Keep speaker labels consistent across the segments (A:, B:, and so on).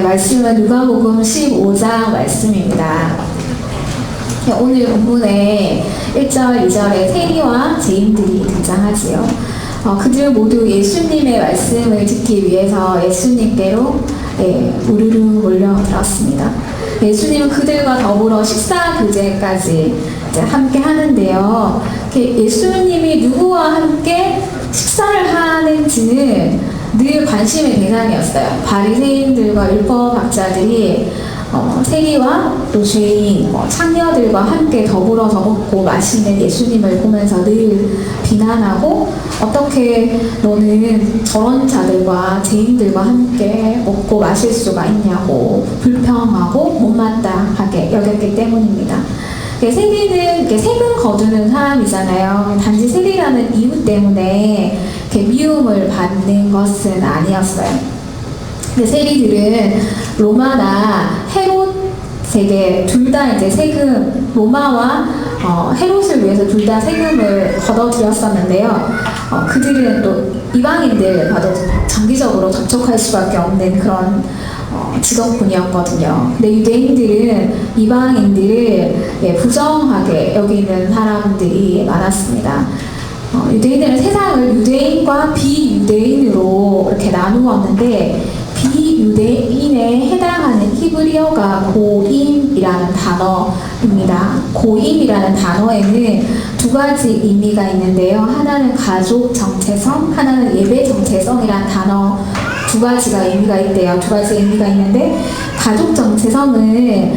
A: 말씀은 누가복음 15장 말씀입니다. 오늘 본문에 1절, 2절에 세리와 죄인들이 등장하지요. 그들 모두 예수님의 말씀을 듣기 위해서 예수님께로 우르르 몰려들었습니다. 예수님은 그들과 더불어 식사 교제까지 함께 하는데요. 예수님이 누구와 함께 식사를 하는지는 늘 관심의 대상이었어요. 바리새인들과 율법학자들이 세리와 또 죄인, 창녀들과 함께 더불어서 먹고 마시는 예수님을 보면서 늘 비난하고, 어떻게 너는 저런 자들과 죄인들과 함께 먹고 마실 수가 있냐고 불평하고 못마땅하게 여겼기 때문입니다. 세리는 세금 거두는 사람이잖아요. 단지 세리라는 이유 때문에 미움을 받는 것은 아니었어요. 세리들은 로마나 헤롯에게 둘 다 세금, 로마와 헤롯을 위해서 둘 다 세금을 걷어들였었는데요. 그들은 또 이방인들과도 장기적으로 접촉할 수밖에 없는 그런 직업군이었거든요. 근데 유대인들은 이방인들을 부정하게 여기는 사람들이 많았습니다. 유대인들은 세상을 유대인과 비유대인으로 이렇게 나누었는데, 비유대인에 해당하는 히브리어가 고임이라는 단어입니다. 고임이라는 단어에는 두 가지 의미가 있는데요. 하나는 가족 정체성, 하나는 예배 정체성이라는 단어, 두 가지가 의미가 있대요. 두 가지 의미가 있는데, 가족 정체성은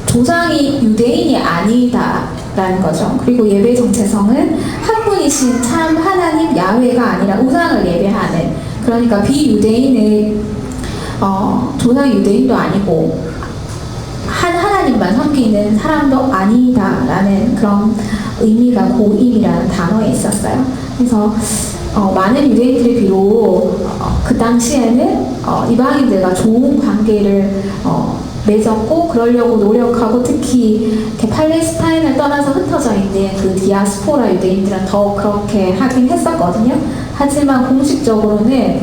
A: 조상이 유대인이 아니다라는 거죠. 그리고 예배 정체성은 한 분이신 참 하나님 야훼가 아니라 우상을 예배하는, 그러니까 비유대인은 조상 유대인도 아니고 하나님만 섬기는 사람도 아니다라는 그런 의미가 고임이라는 단어에 있었어요. 그래서 많은 유대인들이 비록 그 당시에는 이방인들과 좋은 관계를 맺었고 그러려고 노력하고, 특히 팔레스타인을 떠나서 흩어져 있는 그 디아스포라 유대인들은 더 그렇게 하긴 했었거든요. 하지만 공식적으로는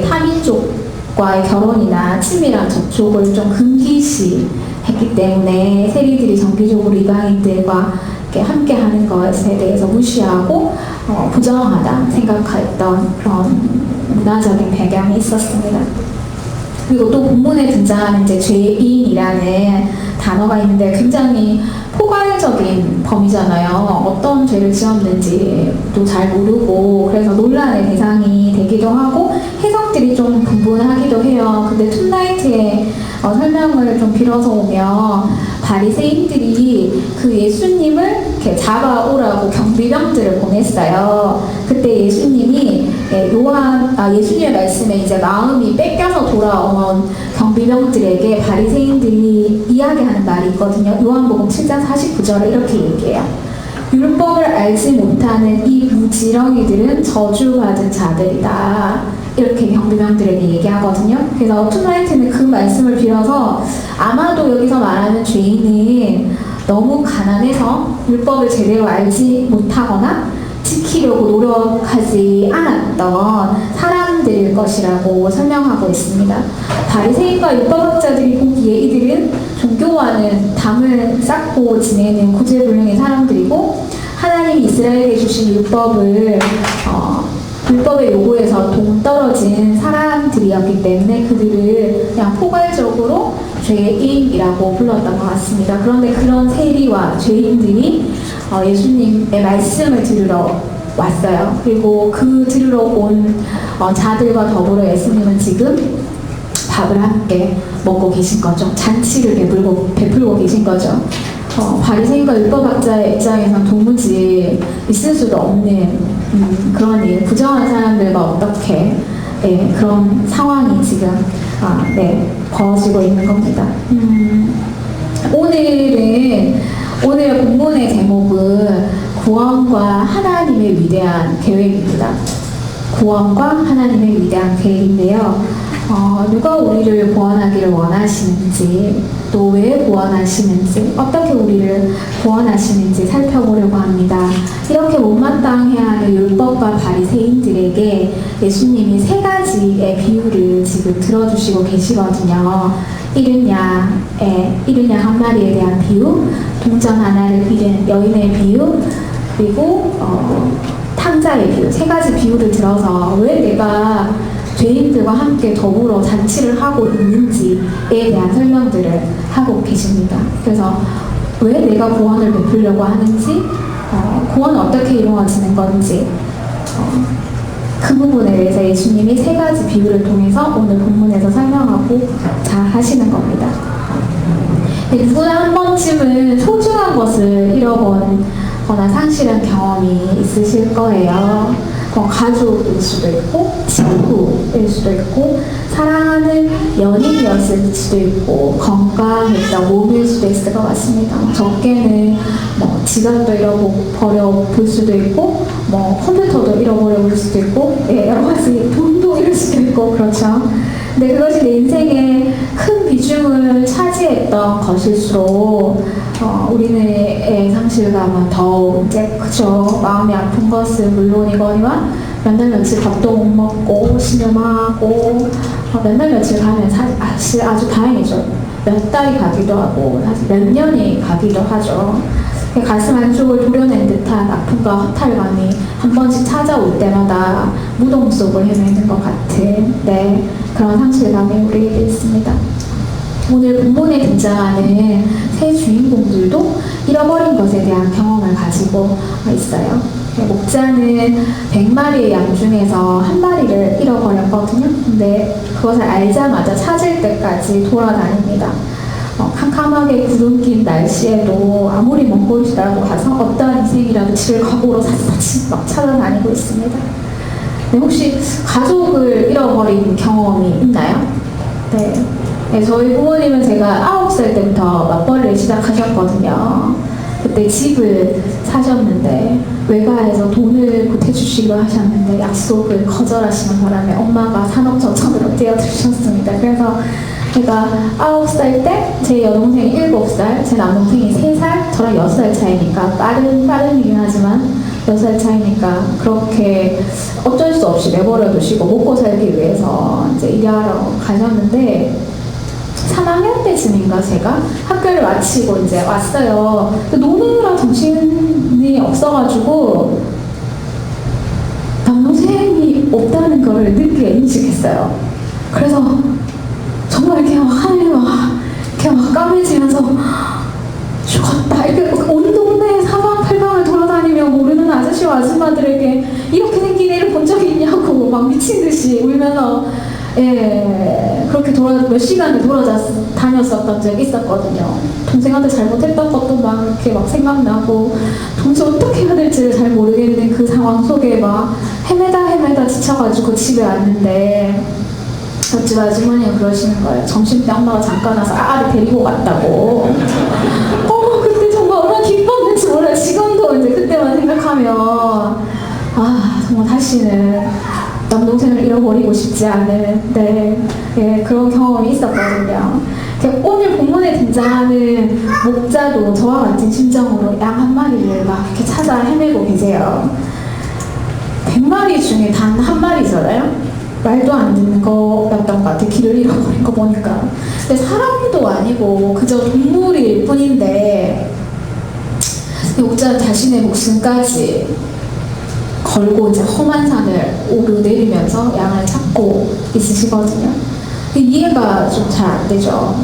A: 타민족과의 결혼이나 친밀한 접촉을 좀 금기시했기 때문에 세리들이 정기적으로 이방인들과 함께 하는 것에 대해서 무시하고 부정하다 생각했던 그런 문화적인 배경이 있었습니다. 그리고 또 본문에 등장하는 죄인이라는 단어가 있는데, 굉장히 포괄적인 범위잖아요. 어떤 죄를 지었는지도 잘 모르고, 그래서 논란의 대상이 되기도 하고 해석들이 좀 분분하기도 해요. 근데 툰라이트의 설명을 좀 빌어서 오면, 바리새인들이 그 예수님을 이렇게 잡아오라고 경비병들을 보냈어요. 그때 예수님이 예수님의 말씀에 마음이 뺏겨서 돌아온 경비병들에게 바리새인들이 이야기하는 말이 있거든요. 요한복음 7장 49절에 이렇게 얘기해요. 율법을 알지 못하는 이 무지렁이들은 저주받은 자들이다. 이렇게 경비병들에게 얘기하거든요. 그래서 툰라이트는 그 말씀을 빌어서, 아마도 여기서 말하는 죄인은 너무 가난해서 율법을 제대로 알지 못하거나 지키려고 노력하지 않았던 사람들일 것이라고 설명하고 있습니다. 바리새인과 율법학자들이 보기에 이들은 종교와는 담을 쌓고 지내는 구제불능의 사람들이고, 하나님이 이스라엘에게 주신 율법의 요구에서 동떨어진 사람들이었기 때문에 그들을 그냥 포괄적으로 죄인이라고 불렀던 것 같습니다. 그런데 그런 세리와 죄인들이 예수님의 말씀을 들으러 왔어요. 그리고 그 들으러 온 자들과 더불어 예수님은 지금 밥을 함께 먹고 계신 거죠. 잔치를 베풀고 계신 거죠. 바리새인과 율법학자의 입장에선 도무지 있을 수도 없는 그런 일, 부정한 사람들과 어떻게 그런 상황이 지금 벌어지고 있는 겁니다. 오늘의 본문의 제목은 구원과 하나님의 위대한 계획입니다. 구원과 하나님의 위대한 계획인데요. 누가 우리를 구원하기를 원하시는지, 또 왜 구원하시는지, 어떻게 우리를 구원하시는지 살펴보려고 합니다. 이렇게 못마땅해야 하는 율법과 바리새인들에게 예수님이 세 가지의 비유를 지금 들어주시고 계시거든요. 잃은 양 한 마리에 대한 비유, 동전 하나를 잃은 여인의 비유, 그리고 탕자의 비유, 세 가지 비유를 들어서 왜 내가 죄인들과 함께 더불어 잔치를 하고 있는지에 대한 설명들을 하고 계십니다. 그래서 왜 내가 구원을 베풀려고 하는지, 구원은 어떻게 이루어지는 건지, 그 부분에 대해서 예수님이 세 가지 비유를 통해서 오늘 본문에서 설명하고 잘 하시는 겁니다. 누구나 한 번쯤은 소중한 것을 잃어버거나 상실한 경험이 있으실 거예요. 가족일 수도 있고, 친구일 수도 있고, 사랑하는 연인이었을 수도 있고, 건강했던 몸일 수도 있을 것 같습니다. 적게는 지갑도 잃어버려 볼 수도 있고, 컴퓨터도 잃어버려 볼 수도 있고, 여러 가지 돈도 잃을 수도 있고, 그렇죠. 근데 그것이 내 인생에 큰 비중을 차지했던 것일수록 우리의 상실감은 더욱 이제 그죠. 마음이 아픈 것은 물론이거니와 몇 날 며칠 밥도 못 먹고 신음하고 몇 날 며칠 가면 사실 아주 다행이죠. 몇 달이 가기도 하고 사실 몇 년이 가기도 하죠. 가슴 안쪽을 도려낸 듯한 아픔과 허탈감이 한 번씩 찾아올 때마다 무덤 속을 헤매는 것 같은 그런 상실감이 우리에게 있습니다. 오늘 본문에 등장하는 세 주인공들도 잃어버린 것에 대한 경험을 가지고 있어요. 목자는 100마리의 양 중에서 한 마리를 잃어버렸거든요. 근데 그것을 알자마자 찾을 때까지 돌아다닙니다. 캄캄하게 구름 낀 날씨에도 아무리 먼 곳이라도 가서 어떠한 희생이라도 치를 각오로 샅샅이 막 찾아다니고 있습니다. 혹시 가족을 잃어버린 경험이 있나요? 네, 저희 부모님은 제가 9살 때부터 맞벌이를 시작하셨거든요. 그때 집을 사셨는데 외가에서 돈을 보태주시기로 하셨는데 약속을 거절하시는 바람에 엄마가 산업저천으로 뛰어드셨습니다. 그래서 제가 9살 때 제 여동생이 7살, 제 남동생이 3살, 저랑 6살 차이니까 빠른이긴 하지만 6살 차이니까 그렇게 어쩔 수 없이 내버려 두시고 먹고 살기 위해서 이제 일하러 가셨는데 3학년 때쯤인가 제가 학교를 마치고 이제 왔어요. 노느라 정신이 없어가지고 남동생이 없다는 걸 늦게 인식했어요. 그래서 정말 이렇게 하늘이 이렇게 까매지면서 죽었다. 이렇게 온 동네 사방팔방을 돌아다니며 모르는 아저씨와 아줌마들에게 이렇게 생긴 애를 본 적이 있냐고 막 미친 듯이 울면서 그렇게 몇 시간을 돌아다녔었던 적이 있었거든요. 동생한테 잘못했던 것도 막 이렇게 막 생각나고 도대체 어떻게 해야 될지를 잘 모르겠는 그 상황 속에 막 헤매다 지쳐가지고 집에 왔는데 옆집 아주머니가 그러시는 거예요. 점심때 엄마가 잠깐 와서 아를 데리고 갔다고. 그때 정말 얼마나 기뻤는지 몰라요. 지금도 이제 그때만 생각하면 정말 다시는 남동생을 잃어버리고 싶지 않은 그런 경험이 있었거든요. 오늘 본문에 등장하는 목자도 저와 같은 심정으로 양 한 마리를 막 이렇게 찾아 헤매고 계세요. 100마리 중에 단 한 마리잖아요. 말도 안 듣는 거였던 것 같아요. 길을 잃어버린 거 보니까. 근데 사람도 아니고 그저 동물일 뿐인데 목자는 자신의 목숨까지 걸고 이제 험한 산을 오르내리면서 양을 찾고 있으시거든요. 이해가 좀 잘 안 되죠.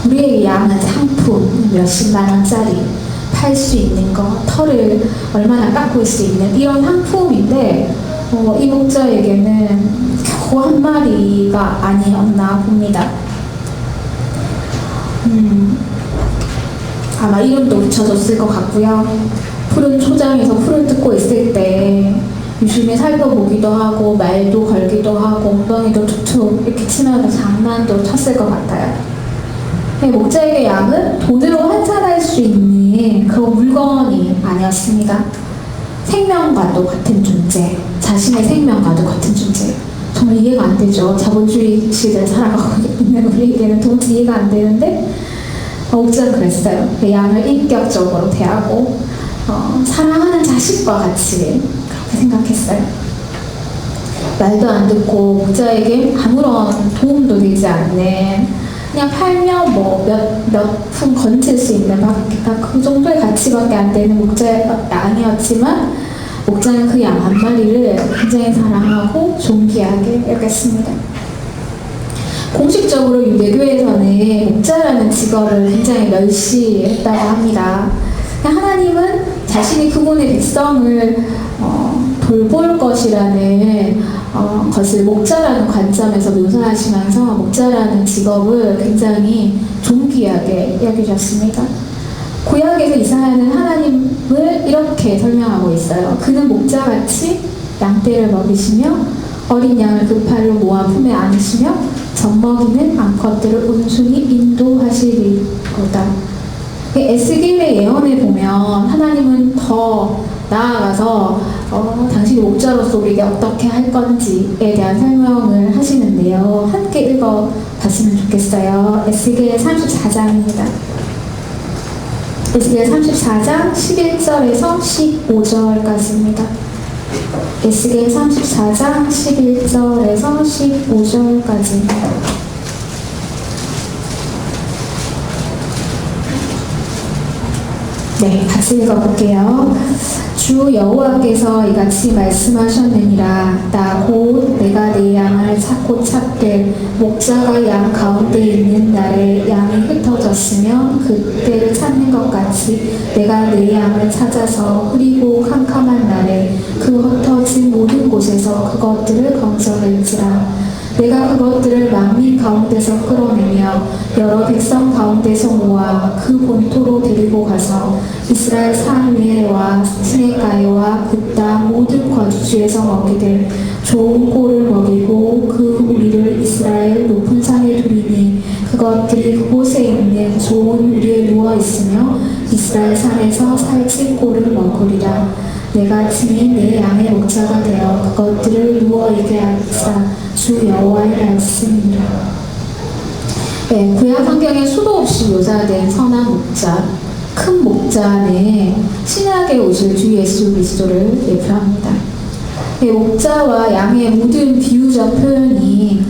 A: 우리에게 양은 상품 몇십만 원짜리 팔 수 있는 거, 털을 얼마나 깎을 수 있는 이런 상품인데 이 목자에게는 겨우 한 마리가 아니었나 봅니다. 아마 이름도 붙여줬을 것 같고요. 푸른 초장에서 풀을 뜯고 있을 때 유심히 살펴보기도 하고 말도 걸기도 하고 엉덩이도 툭툭 이렇게 치면서 장난도 쳤을 것 같아요. 목자에게 양은 돈으로 환산할 수 있는 그런 물건이 아니었습니다. 생명과도 같은 존재, 자신의 생명과도 같은 존재. 정말 이해가 안 되죠. 자본주의 시대를 살아가고 있는 우리에게는 도무지 이해가 안 되는데 목자는 그랬어요. 그 양을 인격적으로 대하고 사랑하는 자식과 같이 그렇게 생각했어요. 말도 안 듣고 목자에게 아무런 도움도 되지 않는, 그냥 팔면 뭐 몇 푼 건질 수 있는 그 정도의 가치밖에 안 되는 목자의 양이었지만, 목자는 그 양 한 마리를 굉장히 사랑하고 존귀하게 여겼습니다. 공식적으로 유대교에서는 목자라는 직업을 굉장히 멸시했다고 합니다. 하나님은 자신이 그분의 백성을 돌볼 것이라는 것을 목자라는 관점에서 묘사하시면서 목자라는 직업을 굉장히 존귀하게 여기셨습니다. 구약에서 이사야는 하나님을 이렇게 설명하고 있어요. 그는 목자같이 양떼를 먹이시며 어린 양을 그 팔로 모아 품에 안으시며 젖먹이는 암컷들을 온순히 인도하시리로다. 에스겔의 예언에 보면 하나님은 더 나아가서 당신이 목자로서 우리에게 어떻게 할 건지에 대한 설명을 하시는데요. 함께 읽어봤으면 좋겠어요. 에스겔 34장입니다. 에스겔 34장 11절에서 15절까지입니다. 에스겔 34장 11절에서 15절까지입니다. 네, 같이 읽어볼게요. 주 여호와께서 이같이 말씀하셨느니라. 나 곧 내가 내 양을 찾고 찾되 목자가 양 가운데 있는 날에 양이 흩어졌으면 그때를 찾는 것 같이 내가 내 양을 찾아서 흐리고 캄캄한 날에 그 흩어진 모든 곳에서 그것들을 건져낼지라. 내가 그것들을 만민 가운데서 끌어내며 여러 백성 가운데서 모아 그 본토로 데리고 가서 이스라엘 산 위에와 시내가에와 그 땅 모든 거주지에서 먹이되 좋은 꼴을 먹이고 그 우리를 이스라엘 높은 산에 두리니 그것들이 그곳에 있는 좋은 우리에 누워있으며 이스라엘 산에서 살찐 꼴을 먹으리라. 내가 친히 내 양의 목자가 되어 그것들을 누워있게 하리라. 주 여호와의 말씀이라. 네, 구약 성경에 수도 없이 묘사된 선한 목자, 큰 목자는 신약에 오실 주 예수 그리스도를 예표합니다. 네, 목자와 양의 모든 비유적 표현이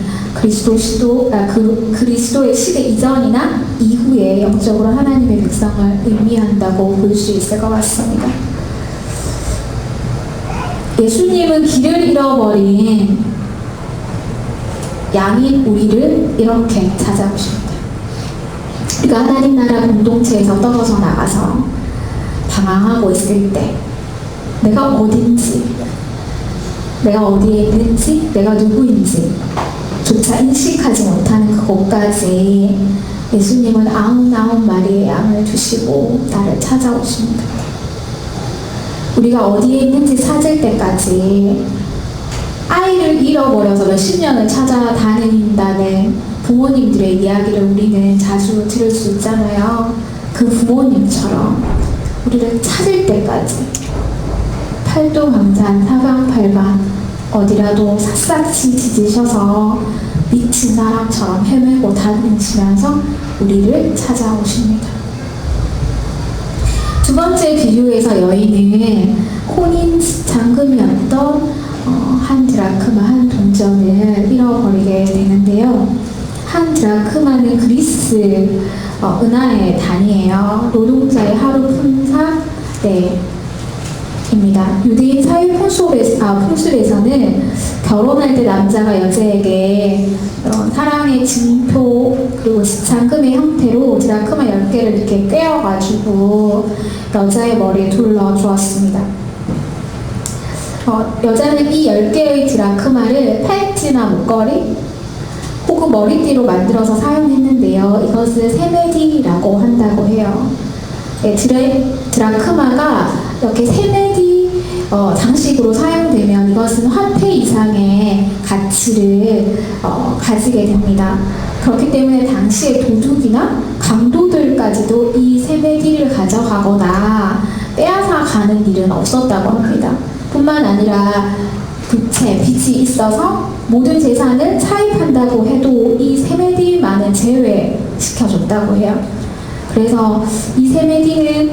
A: 그리스도의 시대 이전이나 이후에 영적으로 하나님의 백성을 의미한다고 볼 수 있을 것 같습니다. 예수님은 길을 잃어버린 양인 우리를 이렇게 찾아오십니다. 우리가 하나님 나라 공동체에서 떨어져 나가서 방황하고 있을 때 내가 어딘지, 내가 어디에 있는지, 내가 누구인지 조차 인식하지 못하는 그곳까지 예수님은 99마리의 양을 주시고 나를 찾아오십니다. 우리가 어디에 있는지 찾을 때까지 아이를 잃어버려서 몇십 년을 찾아다닌다는 부모님들의 이야기를 우리는 자주 들을 수 있잖아요. 그 부모님처럼 우리를 찾을 때까지 팔도강산 사방팔방 어디라도 샅샅이 뒤지셔서 미친 사람처럼 헤매고 다니시면서 우리를 찾아오십니다. 두 번째 비유에서 여인은 혼인 잔금이었던 한 드라크마 한 동전을 잃어버리게 되는데요. 한 드라크마는 그리스 은하의 단위예요. 노동자의 하루 품삯 입니다. 유대인 사회 풍습에서는 결혼할 때 남자가 여자에게 사랑의 징표 그리고 잔금의 형태로 드라크마 10개를 이렇게 꿰어가지고 여자의 머리에 둘러 주었습니다. 여자는 이 10개의 드라크마를 팔찌나 목걸이 혹은 머리띠로 만들어서 사용했는데요. 이것을 세메디라고 한다고 해요. 네, 드라크마가 이렇게 세메디 장식으로 사용되면 이것은 화폐 이상의 가치를 가지게 됩니다. 그렇기 때문에 당시의 도둑이나 강도들까지도 이 세메디를 가져가거나 빼앗아 가는 일은 없었다고 합니다. 뿐만 아니라 부채, 빚이 있어서 모든 재산을 차입한다고 해도 이 세메디만은 제외시켜줬다고 해요. 그래서 이 세메디는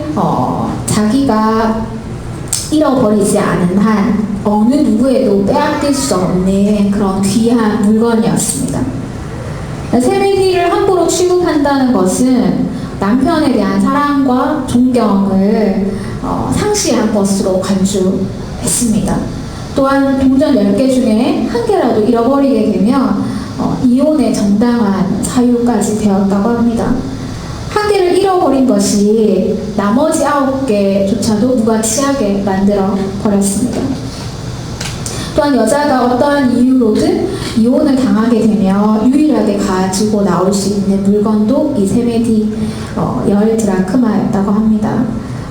A: 자기가 잃어버리지 않은 한 어느 누구에도 빼앗길 수 없는 그런 귀한 물건이었습니다. 세메디를 함부로 취급한다는 것은 남편에 대한 사랑과 존경을 상실한 것으로 간주했습니다. 또한 동전 10개 중에 한 개라도 잃어버리게 되면 이혼의 정당한 사유까지 되었다고 합니다. 한 개를 잃어버린 것이 나머지 9개조차도 무가치하게 만들어 버렸습니다. 또한 여자가 어떠한 이유로든 이혼을 당하게 되면 유일하게 가지고 나올 수 있는 물건도 이 세메디 10드라크마였다고 합니다.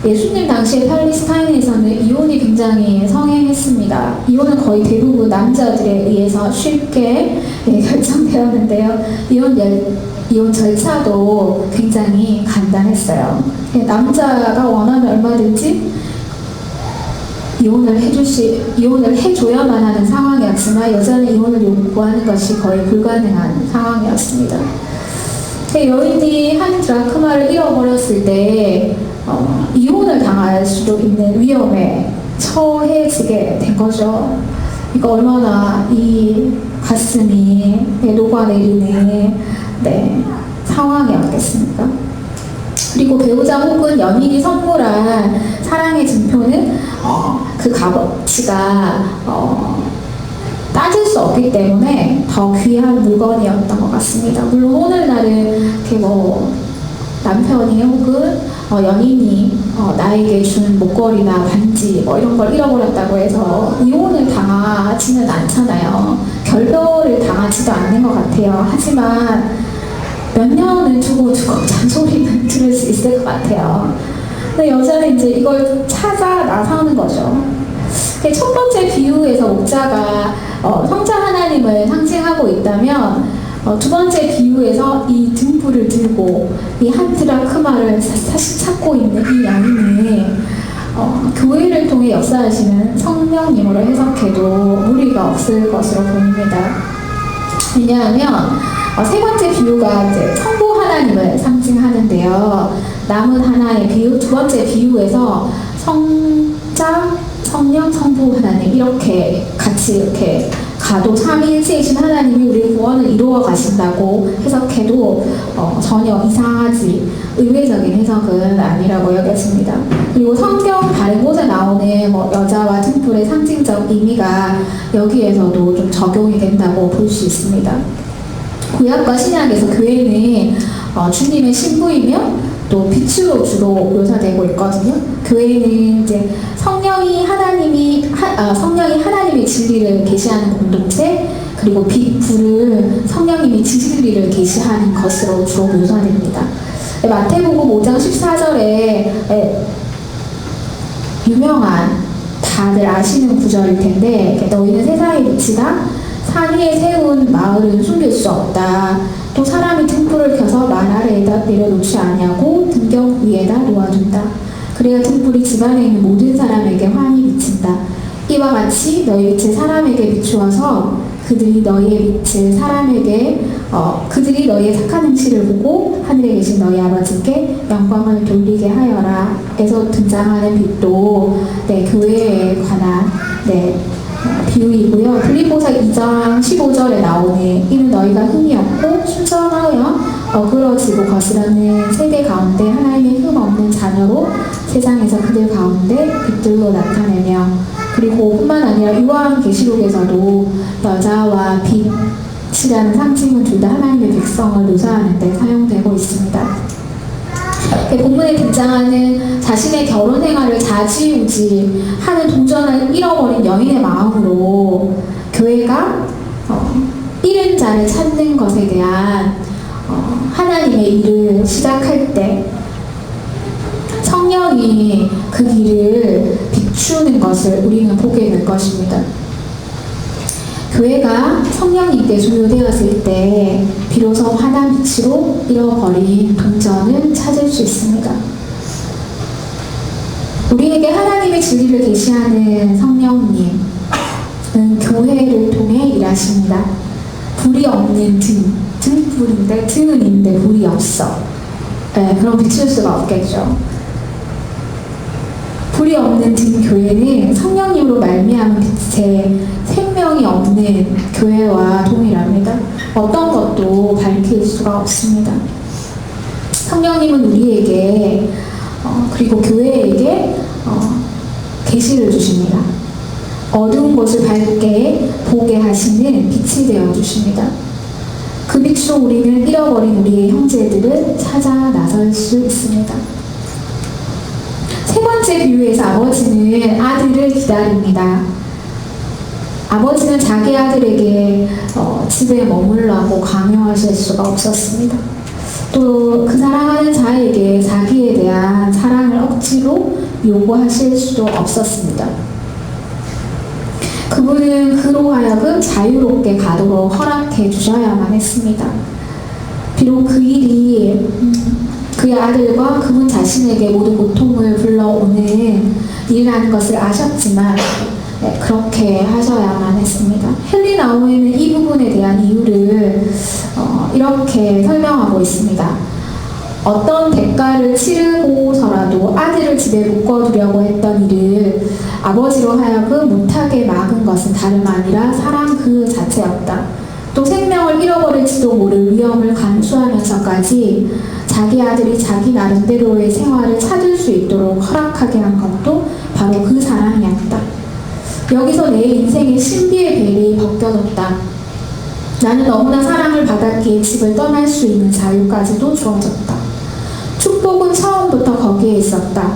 A: 예수님 당시에 팔레스타인에서는 이혼이 굉장히 성행했습니다. 이혼은 거의 대부분 남자들에 의해서 쉽게 결정되었는데요. 이혼 절차도 굉장히 간단했어요. 남자가 원하면 얼마든지 이혼을 해줘야만 하는 상황이었지만 여자는 이혼을 요구하는 것이 거의 불가능한 상황이었습니다. 여인이 한 드라크마를 잃어버렸을 때 이혼을 당할 수도 있는 위험에 처해지게 된 거죠. 이거 얼마나 이 가슴이 녹아내리는 상황이었겠습니까? 그리고 배우자 혹은 연인이 선물한 사랑의 증표는 그 값어치가 따질 수 없기 때문에 더 귀한 물건이었던 것 같습니다. 물론 오늘날은 이렇게 남편이 혹은 연인이 나에게 준 목걸이나 반지 이런 걸 잃어버렸다고 해서 이혼을 당하지는 않잖아요. 결별을 당하지도 않는 것 같아요. 하지만 몇 년을 두고 잔소리는 들을 수 있을 것 같아요. 근데 여자는 이제 이걸 찾아 나서는 거죠. 첫 번째 비유에서 목자가 성자 하나님을 상징하고 있다면 두 번째 비유에서 이 등불을 들고 이 한 드라크마를 사실 찾고 있는 이 양인은 교회를 통해 역사하시는 성령님으로 해석해도 무리가 없을 것으로 보입니다. 왜냐하면 세 번째 비유가 이제 성부 하나님을 상징하는데요. 남은 하나의 비유, 두 번째 비유에서 성자, 성령, 성부 하나님 이렇게 같이 이렇게 가도 삼위일체이신 하나님이 우리의 구원을 이루어 가신다고 해석해도 전혀 이상하지 의외적인 해석은 아니라고 여겼습니다. 그리고 성경 다른 곳에 나오는 여자와 등불의 상징적 의미가 여기에서도 좀 적용이 된다고 볼 수 있습니다. 구약과 신약에서 교회는 주님의 신부이며 또 빛으로 주로 묘사되고 있거든요. 교회는 이제 성령이 하나님의 진리를 계시하는 공동체, 그리고 빛, 불은 성령님이 진리를 계시하는 것으로 주로 묘사됩니다. 마태복음 5장 14절에 유명한 다들 아시는 구절일 텐데, 너희는 세상의 빛이다. 산 위에 세운 마을은 숨길 수 없다. 또 사람이 등불을 켜서 만 아래에다 내려놓지 아니하고 등경 위에다 놓아둔다. 그래야 등불이 집안에 있는 모든 사람에게 환히 비친다. 이와 같이 너희 빛을 사람에게 비추어서 그들이 너희의 착한 행실을 보고 하늘에 계신 너희 아버지께 영광을 돌리게 하여라. 에서 등장하는 빛도 교회에 관한 비유이고요. 빌립보서 2장 15절에 나오는 이는 너희가 흠이 없고 순전하여 어그러지고 거스르는 세대 가운데 하나님의 흠 없는 자녀로 세상에서 그들 가운데 빛들로 나타내며, 그리고 뿐만 아니라 요한계시록에서도 여자와 빛이라는 상징은 둘 다 하나님의 백성을 묘사하는 데 사용되고 있습니다. 본문에 등장하는 자신의 결혼 생활을 좌지우지하는 동전을 잃어버린 여인의 마음으로 교회가 잃은 자를 찾는 것에 대한 하나님의 일을 시작할 때 성령이 그 길을 비추는 것을 우리는 보게 될 것입니다. 교회가 성령님께 조효되었을 때 비로소 환한 빛으로 잃어버린 동전을 찾을 수 있습니다. 우리에게 하나님의 진리를 계시하는 성령님은 하십니다. 불이 없는 등불인데 등은 있는데 불이 없어. 네, 그럼 비출 수가 없겠죠. 불이 없는 등 교회는 성령님으로 말미암은 빛에 생명이 없는 교회와 동일합니다. 어떤 것도 밝힐 수가 없습니다. 성령님은 우리에게 그리고 교회에게 계시를 주십니다. 어두운 곳을 밝게 보게 하시는 빛이 되어 주십니다. 그 빛으로 우리는 잃어버린 우리의 형제들을 찾아 나설 수 있습니다. 세 번째 비유에서 아버지는 아들을 기다립니다. 아버지는 자기 아들에게 집에 머물라고 강요하실 수가 없었습니다. 또 그 사랑하는 자에게 자기에 대한 사랑을 억지로 요구하실 수도 없었습니다. 그분은 그로 하여금 자유롭게 가도록 허락해 주셔야만 했습니다. 비록 그 일이 그의 아들과 그분 자신에게 모두 고통을 불러오는 일이라는 것을 아셨지만 그렇게 하셔야만 했습니다. 헨리 나우에는 이 부분에 대한 이유를 이렇게 설명하고 있습니다. 어떤 대가를 치르고서라도 아들을 집에 묶어두려고 했던 일을 아버지로 하여금 못하게 막은 것은 다름 아니라 사랑 그 자체였다. 또 생명을 잃어버릴지도 모를 위험을 감수하면서까지 자기 아들이 자기 나름대로의 생활을 찾을 수 있도록 허락하게 한 것도 바로 그 사랑이었다. 여기서 내 인생의 신비의 벨이 벗겨졌다. 나는 너무나 사랑을 받았기에 집을 떠날 수 있는 자유까지도 주어졌다. 축복은 처음부터 거기에 있었다.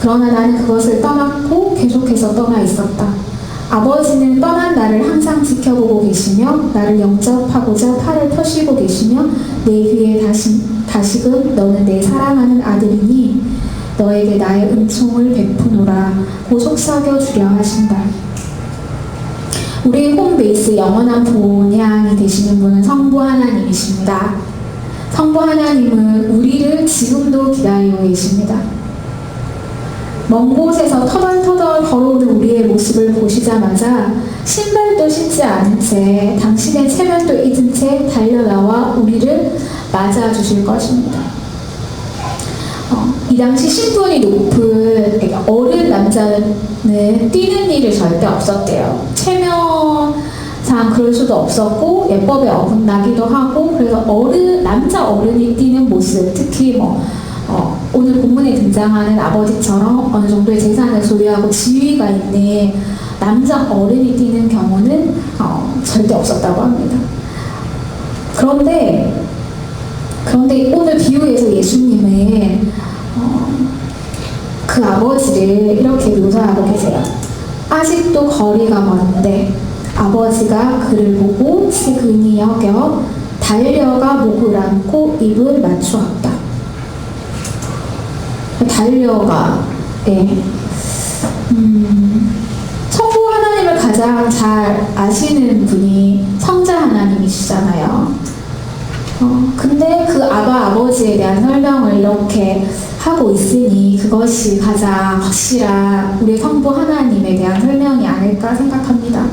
A: 그러나 나는 그것을 떠났고 계속해서 떠나 있었다. 아버지는 떠난 나를 항상 지켜보고 계시며 나를 영접하고자 팔을 펴시고 계시며 내 귀에 다시금 너는 내 사랑하는 아들이니 너에게 나의 은총을 베푸노라 고 속삭여주려 하신다. 우리의 홈베이스 영원한 본향이 되시는 분은 성부 하나님이십니다. 성부 하나님은 우리를 지금도 기다리고 계십니다. 먼 곳에서 터덜터덜 걸어오는 우리의 모습을 보시자마자 신발도 신지 않은 채 당신의 체면도 잊은 채 달려나와 우리를 맞아주실 것입니다. 이 당시 신분이 높은 어른 남자는 뛰는 일이 절대 없었대요. 체면상 그럴 수도 없었고 예법에 어긋나기도 하고 그래서 남자 어른이 뛰는 모습, 특히 오늘 본문에 등장하는 아버지처럼 어느 정도의 재산을 소유하고 지위가 있는 남자 어른이 뛰는 경우는 절대 없었다고 합니다. 그런데 오늘 비유에서 예수님은 그 아버지를 이렇게 묘사하고 계세요. 아직도 거리가 먼데 아버지가 그를 보고 지근히 여겨 달려가 목을 안고 입을 맞추었다. 성부 하나님을 가장 잘 아시는 분이 성자 하나님이시잖아요. 근데 그 아버지에 대한 설명을 이렇게 하고 있으니 그것이 가장 확실한 우리 성부 하나님에 대한 설명이 아닐까 생각합니다.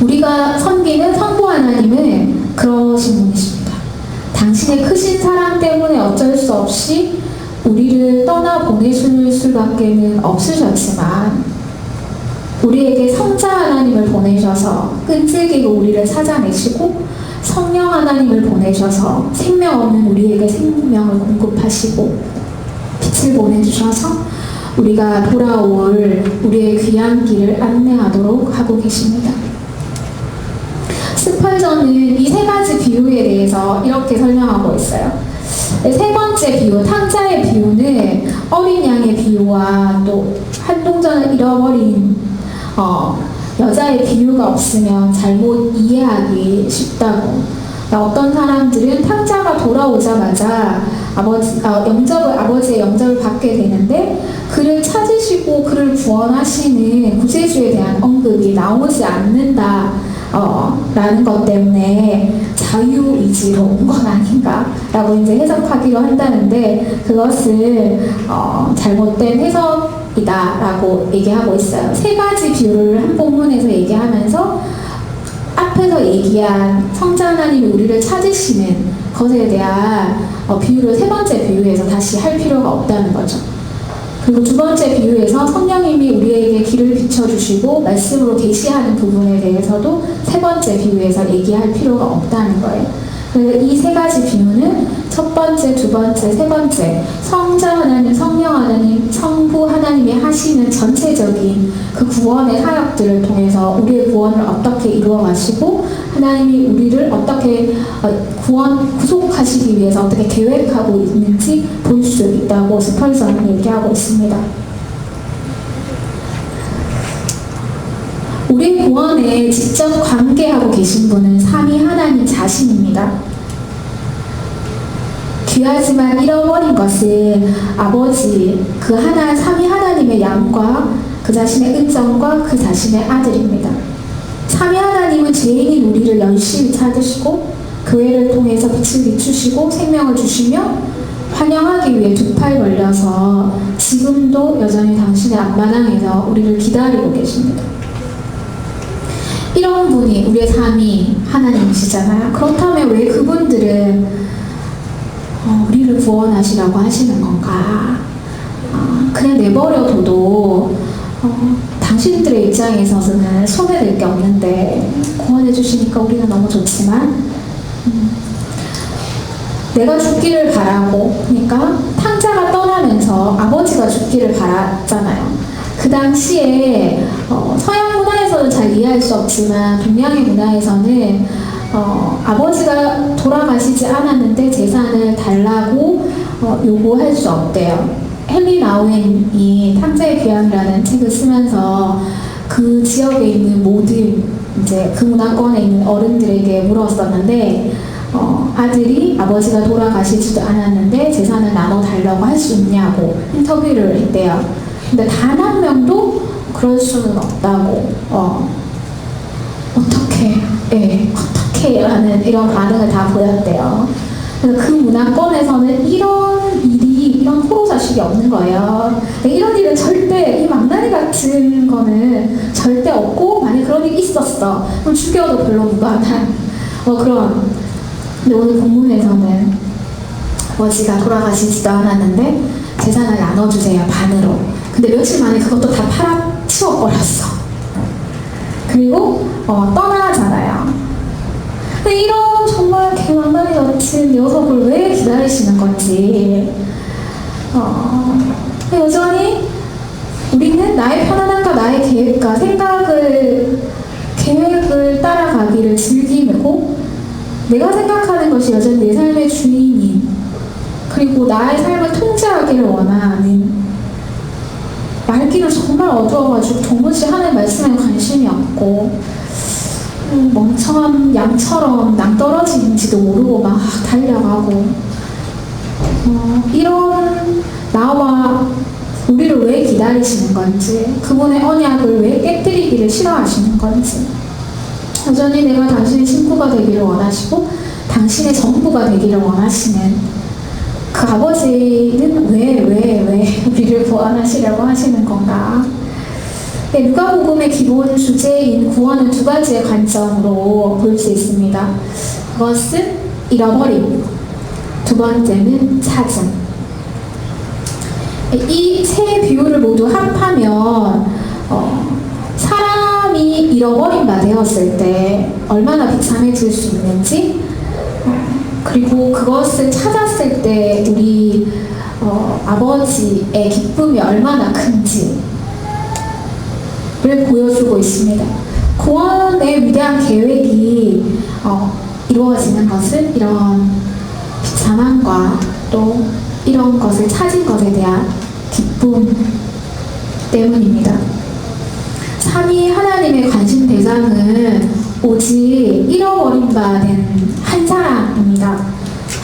A: 우리가 섬기는 성부 하나님은 그러신 분이십니다. 당신의 크신 사랑 때문에 어쩔 수 없이 우리를 떠나보내실 수밖에는 없으셨지만 우리에게 성자 하나님을 보내셔서 끈질기게 우리를 찾아내시고 성령 하나님을 보내셔서 생명 없는 우리에게 생명을 공급하시고 빛을 보내주셔서 우리가 돌아올 우리의 귀한 길을 안내하도록 하고 계십니다. 스펄전은 이 세 가지 비유에 대해서 이렇게 설명하고 있어요. 세 번째 비유, 탕자의 비유는 어린 양의 비유와 또 한동전을 잃어버린 여자의 비유가 없으면 잘못 이해하기 쉽다고. 어떤 사람들은 탕자가 돌아오자마자 아버지의 영접을 받게 되는데 그를 찾으시고 그를 구원하시는 구세주에 대한 언급이 나오지 않는다 라는 것 때문에 자유의지로 온 건 아닌가 라고 이제 해석하기로 한다는데 그것을 잘못된 해석이다 라고 얘기하고 있어요. 세 가지 비유를 한 본문에서 얘기하면서 얘기한 성자 하나님이 우리를 찾으시는 것에 대한 비유를 세 번째 비유에서 다시 할 필요가 없다는 거죠. 그리고 두 번째 비유에서 성령님이 우리에게 길을 비춰주시고 말씀으로 계시하는 부분에 대해서도 세 번째 비유에서 얘기할 필요가 없다는 거예요. 그래서 이 세 가지 비유는 첫 번째, 두 번째, 세 번째 성자 하나님, 성령 하나님, 성부 하나님이 하시는 전체적인 그 구원의 사역들을 통해서 우리의 구원을 어떻게 이루어 가시고 하나님이 우리를 어떻게 구속하시기 위해서 어떻게 계획하고 있는지 볼 수 있다고 스펄전은 얘기하고 있습니다. 우리의 구원에 직접 관계하고 계신 분은 삼위 하나님 자신입니다. 귀하지만 잃어버린 것은 아버지, 그 삼위 하나님의 양과 그 자신의 은정과 그 자신의 아들입니다. 삼위 하나님은 죄인인 우리를 열심히 찾으시고 교회를 통해서 빛을 비추시고 생명을 주시며 환영하기 위해 두 팔 벌려서 지금도 여전히 당신의 앞마당에서 우리를 기다리고 계십니다. 이런 분이 우리의 삼위 하나님이시잖아요. 그렇다면 왜 그분들은 우리를 구원하시라고 하시는 건가? 그냥 내버려둬도 당신들의 입장에서는 손해될 게 없는데 구원해 주시니까 우리는 너무 좋지만 내가 죽기를 바라고, 그러니까 탕자가 떠나면서 아버지가 죽기를 바랐잖아요. 그 당시에 서양 문화에서는 잘 이해할 수 없지만 동양의 문화에서는 아버지가 돌아가시지 않았는데 재산을 달라고 요구할 수 없대요. 헨리 나우엔이 탕자의 귀환이라는 책을 쓰면서 그 지역에 있는 모든 이제 그 문화권에 있는 어른들에게 물었었는데 아들이 아버지가 돌아가시지도 않았는데 재산을 나눠 달라고 할 수 있냐고 인터뷰를 했대요. 근데 단 한 명도 그럴 수는 없다고 어떻게 라는 이런 반응을 다 보였대요. 그래서 그 문화권에서는 이런 호로자식이 없는 거예요. 이런 일은 절대, 이 망나니 같은 거는 절대 없고, 만약 그런 일이 있었어 그럼 죽여도 별로 무관한 그런. 근데 오늘 본문에서는 아버지가 돌아가시지도 않았는데 재산을 나눠주세요, 반으로. 근데 며칠 만에 그것도 다 팔아치워버렸어. 그리고 떠나잖아요. 근데 이런 정말 개망나니 같은 녀석을 왜 기다리시는 건지 여전히 우리는 나의 편안함과 나의 계획을 따라가기를 즐기고 내가 생각하는 것이 여전히 내 삶의 주인인, 그리고 나의 삶을 통제하기를 원하는, 말기를 정말 어두워가지고 도무지 하는 말씀에 관심이 없고 멍청한 양처럼 낭떠러지인지도 모르고 막 달려가고 이런 나와 우리를 왜 기다리시는 건지, 그분의 언약을 왜 깨뜨리기를 싫어하시는 건지, 여전히 내가 당신의 친구가 되기를 원하시고 당신의 전부가 되기를 원하시는 그 아버지는 왜 우리를 구원하시려고 하시는 건가? 네, 누가복음의 기본 주제인 구원은 두 가지의 관점으로 볼 수 있습니다. 그것은 잃어버림, 두 번째는 찾음. 이 세 비유를 모두 합하면 사람이 잃어버린 바 되었을 때 얼마나 비참해질 수 있는지, 그리고 그것을 찾았을 때 우리 아버지의 기쁨이 얼마나 큰지를 보여주고 있습니다. 구원의 위대한 계획이 이루어지는 것은 이런 비참함과 또 이런 것을 찾은 것에 대한 기쁨 때문입니다. 삼위 하나님의 관심 대상은 오직 잃어버린 바 된 한 사람입니다.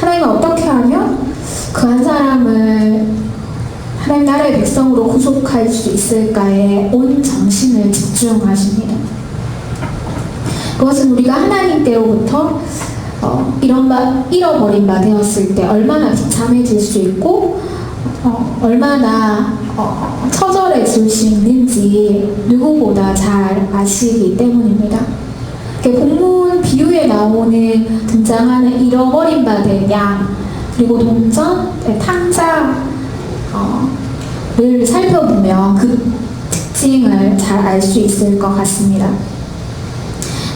A: 하나님은 어떻게 하면 그 한 사람을 하나님 나라의 백성으로 구속할 수 있을까에 온 정신을 집중하십니다. 그것은 우리가 하나님께로부터 잃어버린 바 되었을 때 얼마나 비참해질 수 있고 얼마나 처절해질 수 있는지 누구보다 잘 아시기 때문입니다. 본문 비유 2부에 나오는 등장하는 잃어버린 바 된 양, 그리고 동전, 탕자를 살펴보면 그 특징을 잘 알 수 있을 것 같습니다.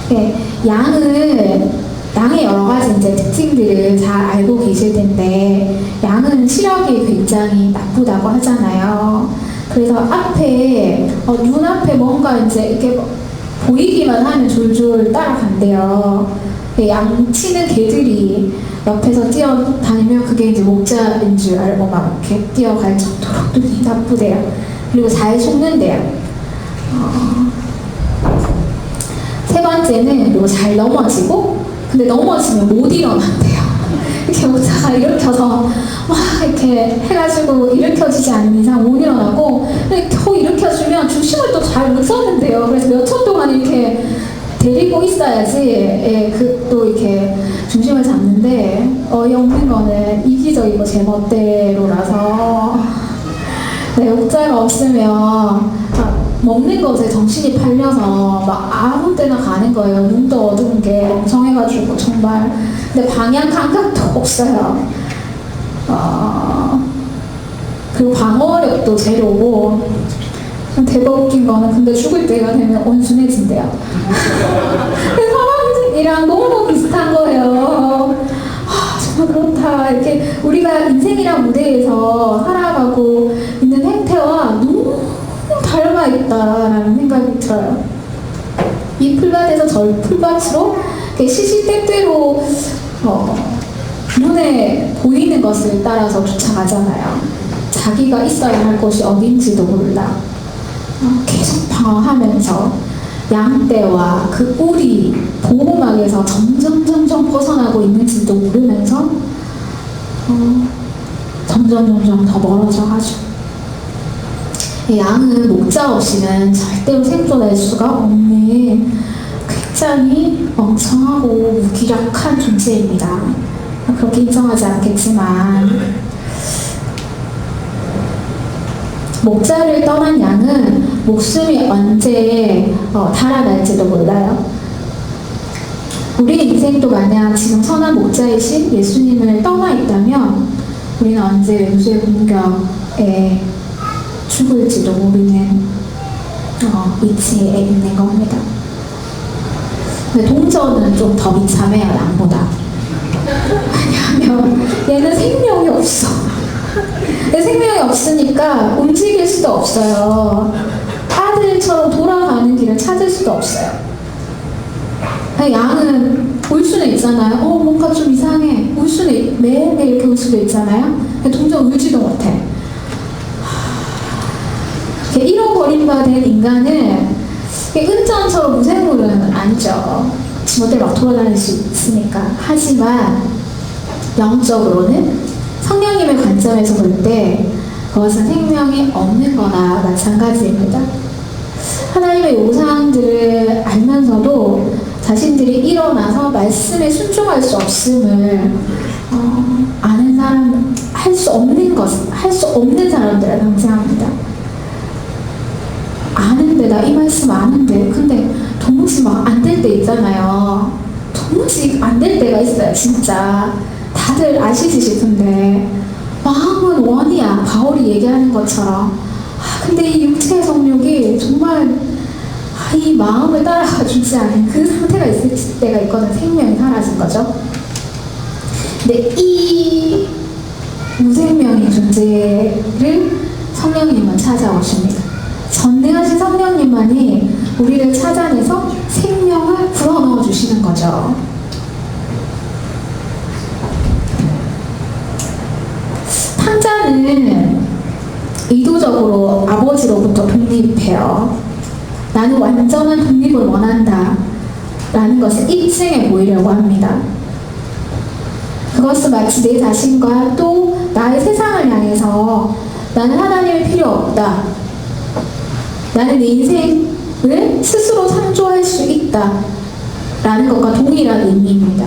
A: 네, 양의 여러 가지 이제 특징들을 잘 알고 계실 텐데, 양은 시력이 굉장히 나쁘다고 하잖아요. 그래서 눈앞에 뭔가 이제 이렇게 보이기만 하면 졸졸 따라간대요. 양치는 개들이 옆에서 뛰어다니면 그게 이제 목자인 줄 알고 막 이렇게 뛰어갈 정도로 눈이 나쁘대요. 그리고 잘 속는대요. 세 번째는 그리고 잘 넘어지고, 근데 넘어지면 못 일어난대요. 이렇게 목자가 일으켜서 막 이렇게 해가지고 일으켜지지 않는 이상 못 일어나고, 겨우 일으켜주면 중심을 또 잘 못 서는데요. 그래서 몇 초 동안 이렇게 데리고 있어야지 또 이렇게 중심을 잡는데, 어이없는 거는 이기적이고 제멋대로라서 목자가 없으면 먹는 것에 정신이 팔려서 막 아무 데나 가는 거예요. 눈도 어두운 게 멍청해가지고 정말. 근데 방향 감각도 없어요. 그리고 방어력도 제로고. 대박 웃긴 거는 근데 죽을 때가 되면 온순해진대요. 사람이랑 너무 비슷한 거예요. 정말 그렇다. 이렇게 우리가 인생이란 무대에서 살아가고 있는 행태와 너무 닮아 있다라는 생각이 들어요. 이 풀밭에서 저 풀밭으로 시시때때로 눈에 보이는 것을 따라서 쫓아가잖아요. 자기가 있어야 할 곳이 어딘지도 몰라. 계속 방황하면서 양떼와 그 우리 보호막에서 점점 벗어나고 있는지도 모르면서 점점 더 멀어져가지고, 양은 목자 없이는 절대로 생존할 수가 없는 굉장히 멍청하고 무기력한 존재입니다. 그렇게 인정하지 않겠지만, 목자를 떠난 양은 목숨이 언제 달아날지도 몰라요. 우리 인생도 만약 지금 선한 목자이신 예수님을 떠나 있다면 우리는 언제 왼수의 공격에 죽을지도 모르는 위치에 있는 겁니다. 근데 동전은 좀 더 비참해요, 양보다. 왜냐하면 얘는 생명이 없어. 내 생명이 없으니까 움직일 수도 없어요. 아들처럼 돌아가는 길을 찾을 수도 없어요. 양은 울 수는 있잖아요. 뭔가 좀 이상해. 울 수는 매일매일 이렇게 울 수도 있잖아요. 동전 울지도 못해. 잃어버린 바 된 인간은 은전처럼 무생물은 아니죠. 지멋대로 막 돌아다닐 수 있으니까. 하지만 영적으로는 성령님의 관점에서 볼 때 그것은 생명이 없는 거나 마찬가지입니다. 하나님의 요구사항들을 알면서도 자신들이 일어나서 말씀에 순종할 수 없음을 아는 사람, 할 수 없는 사람들을 상징합니다. 아는데, 나 이 말씀 아는데, 근데 도무지 막 안 될 때 있잖아요. 도무지 안 될 때가 있어요, 진짜. 다들 아시지 싶은데 마음은 원이야, 바울이 얘기하는 것처럼. 근데 이 육체의 성욕이 정말 이 마음을 따라가 주지 않는 그 상태가 있을 때가 있거든. 생명이 사라진 거죠. 근데 이 무생명의 존재를 성령님은 찾아오십니다. 전능하신 성령님만이 우리를 찾아내서 생명을 불어넣어 주시는 거죠. 탕자는 의도적으로 아버지로부터 독립해요. 나는 완전한 독립을 원한다 라는 것을 입증해 보이려고 합니다. 그것은 마치 내 자신과 또 나의 세상을 향해서 나는 하나님이 필요 없다, 나는 내 인생을 스스로 창조할 수 있다 라는 것과 동일한 의미입니다.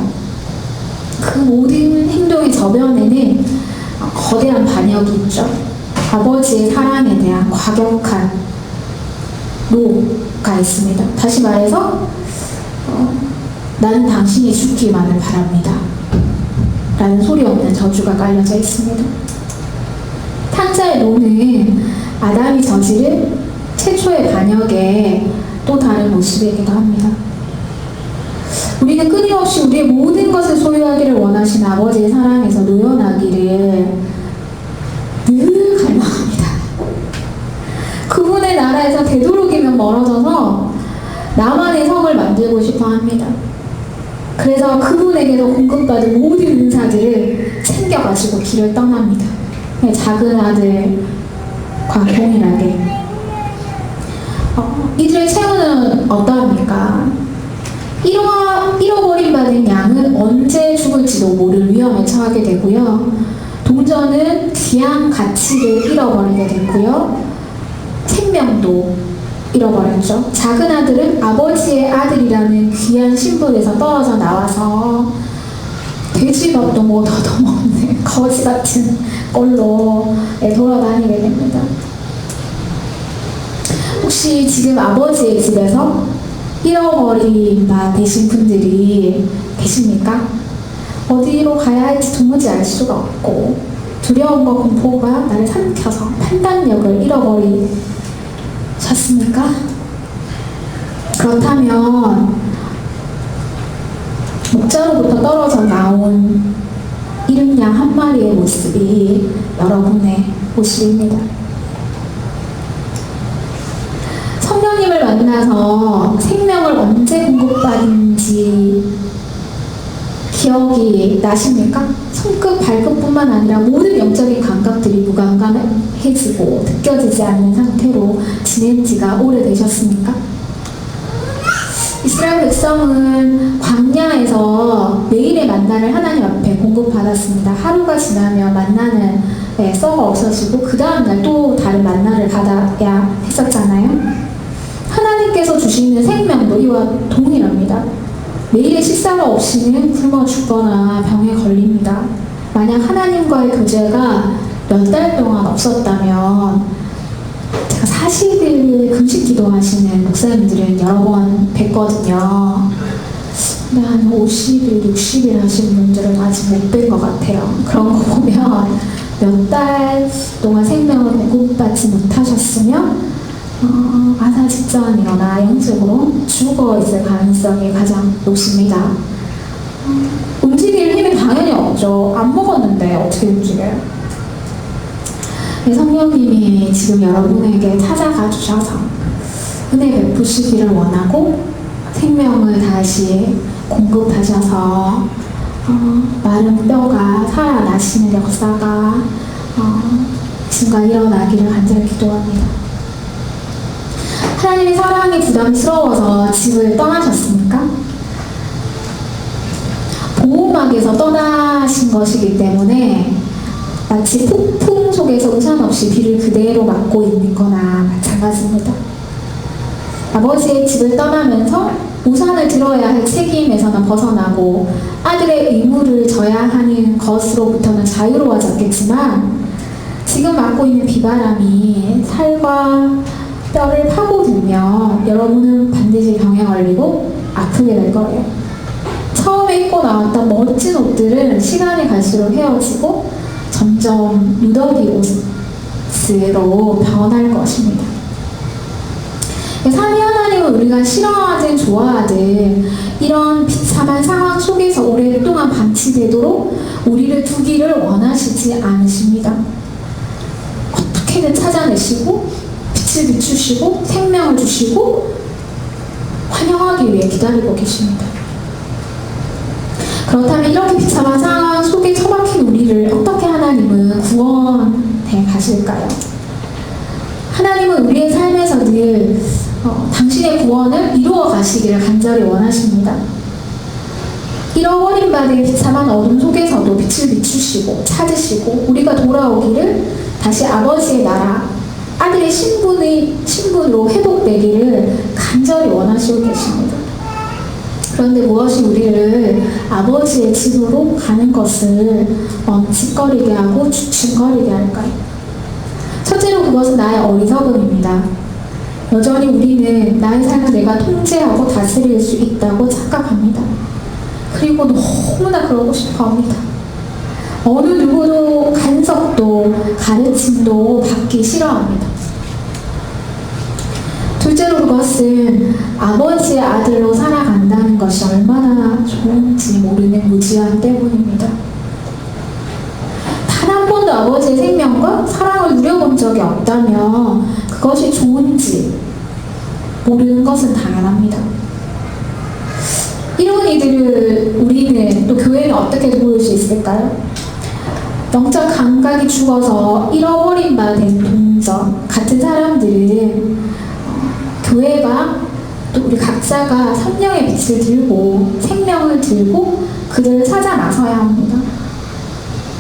A: 그 모든 행동의 저변에는 거대한 반역이 있죠. 아버지의 사랑에 대한 과격한 노가 있습니다. 다시 말해서 나는 당신이 죽기만을 바랍니다. 라는 소리 없는 저주가 깔려져 있습니다. 탕자의 노는 아담이 저지른 최초의 반역의 또 다른 모습이기도 합니다. 우리는 끊임없이 우리의 모든 것을 소유하기를 원하신 아버지의 사랑에서 노연하기를 늘 갈망합니다. 그분의 나라에서 되도록이면 멀어져서 나만의 성을 만들고 싶어 합니다. 그래서 그분에게서 공급받은 모든 은사들을 챙겨가지고 길을 떠납니다. 작은 아들과 동일하게. 이들의 최후는 어떠합니까? 잃어버림 받은 양은 언제 죽을지도 모를 위험에 처하게 되고요. 동전은 귀한 가치를 잃어버리게 됐고요. 생명도 잃어버렸죠. 작은 아들은 아버지의 아들이라는 귀한 신분에서 떨어져 나와서 돼지밥도 못 얻어먹는 거지 같은 꼴로 돌아다니게 됩니다. 혹시 지금 아버지의 집에서 잃어버린 바 되신 분들이 계십니까? 어디로 가야 할지 도무지 알 수가 없고 두려움과 공포가 나를 삼켜서 판단력을 잃어버리셨습니까? 그렇다면 목자로부터 떨어져 나온 이른 양 한 마리의 모습이 여러분의 모습입니다. 성령님을 만나서 생명을 언제 공급받은지 기억이 나십니까? 손끝, 발끝뿐만 아니라 모든 영적인 감각들이 무감감해지고 느껴지지 않는 상태로 지낸 지가 오래되셨습니까? 이스라엘 백성은 광야에서 매일의 만나를 하나님 앞에 공급받았습니다. 하루가 지나면 만나는 썩어 없어지고 그 다음날 또 다른 만나를 받아야 했었잖아요. 하나님께서 주시는 생명도 이와 동일합니다. 매일의 식사가 없이는 굶어 죽거나 병에 걸립니다. 만약 하나님과의 교제가 몇 달 동안 없었다면 제가 40일 금식 기도하시는 목사님들은 여러 번 뵀거든요. 근데 한 50일, 60일 하시는 분들은 아직 못 뵌 것 같아요. 그런 거 보면 몇 달 동안 생명을 공급받지 못하셨으면 아사 직전이거나 영적으로 죽어 있을 가능성이 가장 높습니다. 움직일 힘이 당연히 없죠. 안 먹었는데 어떻게 움직여요? 성령님이 지금 여러분에게 찾아가 주셔서 은혜 베푸시기를 원하고 생명을 다시 공급하셔서 마른 뼈가 살아나시는 역사가 순간 일어나기를 간절히 기도합니다. 하나님의 사랑이 부담스러워서 집을 떠나셨습니까? 보호막에서 떠나신 것이기 때문에 마치 폭풍 속에서 우산 없이 비를 그대로 맞고 있는 거나 마찬가지입니다. 아버지의 집을 떠나면서 우산을 들어야 할 책임에서는 벗어나고 아들의 의무를 져야 하는 것으로부터는 자유로워졌겠지만 지금 맞고 있는 비바람이 살과 뼈를 파고들면 여러분은 반드시 병에 걸리고 아프게 될 거예요. 처음에 입고 나왔던 멋진 옷들은 시간이 갈수록 헤어지고 점점 누더기 옷으로 변할 것입니다. 삼위 하나님은 우리가 싫어하든 좋아하든 이런 비참한 상황 속에서 오랫동안 방치되도록 우리를 두기를 원하시지 않으십니다. 어떻게든 찾아내시고 빛을 비추시고 생명을 주시고 환영하기 위해 기다리고 계십니다. 그렇다면 이렇게 비참한 상황 속에 처박힌 우리를 어떻게 하나님은 구원해 가실까요? 하나님은 우리의 삶에서 늘 당신의 구원을 이루어 가시기를 간절히 원하십니다. 잃어버린 바된 비참한 어둠 속에서도 빛을 비추시고 찾으시고 우리가 돌아오기를 다시 아버지의 나라, 아들의 신분으로 회복되기를 간절히 원하시고 계십니다. 그런데 무엇이 우리를 아버지의 집으로 가는 것을 멈칫거리게 하고 주춤거리게 할까요? 첫째로 그것은 나의 어리석음입니다. 여전히 우리는 나의 삶을 내가 통제하고 다스릴 수 있다고 착각합니다. 그리고 너무나 그러고 싶어 합니다. 어느 누구도 간섭도 가르침도 받기 싫어합니다. 둘째로 그것은 아버지의 아들로 살아간다는 것이 얼마나 좋은지 모르는 무지함 때문입니다. 단 한 번도 아버지의 생명과 사랑을 누려본 적이 없다면 그것이 좋은지 모르는 것은 당연합니다. 이런 이들을 우리는 또 교회는 어떻게 도울 수 있을까요? 영적 감각이 죽어서 잃어버린 바 된 동정 같은 사람들은 교회가 또 우리 각자가 성령의 빛을 들고 생명을 들고 그들을 찾아 나서야 합니다.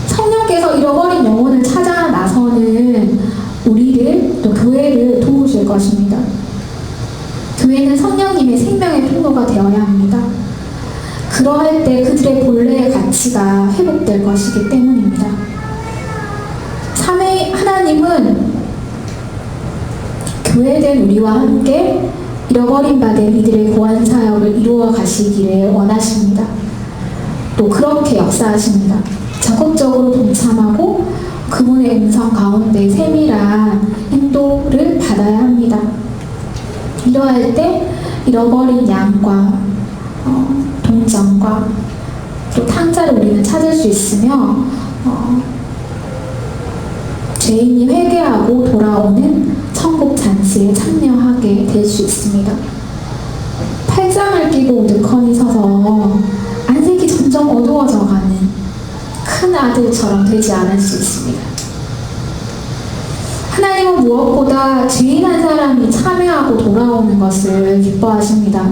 A: 성령께서 잃어버린 영혼을 찾아 나서는 우리를 또 교회를 도우실 것입니다. 교회는 성령님의 생명의 통로가 되어야 합니다. 그러할 때 그들의 본래의 가치가 회복될 것이기 때문입니다. 하나님은 교회된 우리와 함께 잃어버린 바 된 이들의 구원 사역을 이루어 가시기를 원하십니다. 또 그렇게 역사하십니다. 적극적으로 동참하고 그분의 음성 가운데 세밀한 인도를 받아야 합니다. 이러할 때 잃어버린 양과 동정과 또 탕자를 우리는 찾을 수 있으며 죄인이 회개하고 돌아오는 천국 잔치에 참여하게 될 수 있습니다. 팔짱을 끼고 우두커니 서서 안색이 점점 어두워져가는 큰 아들처럼 되지 않을 수 있습니다. 하나님은 무엇보다 죄인 한 사람이 참여하고 돌아오는 것을 기뻐하십니다.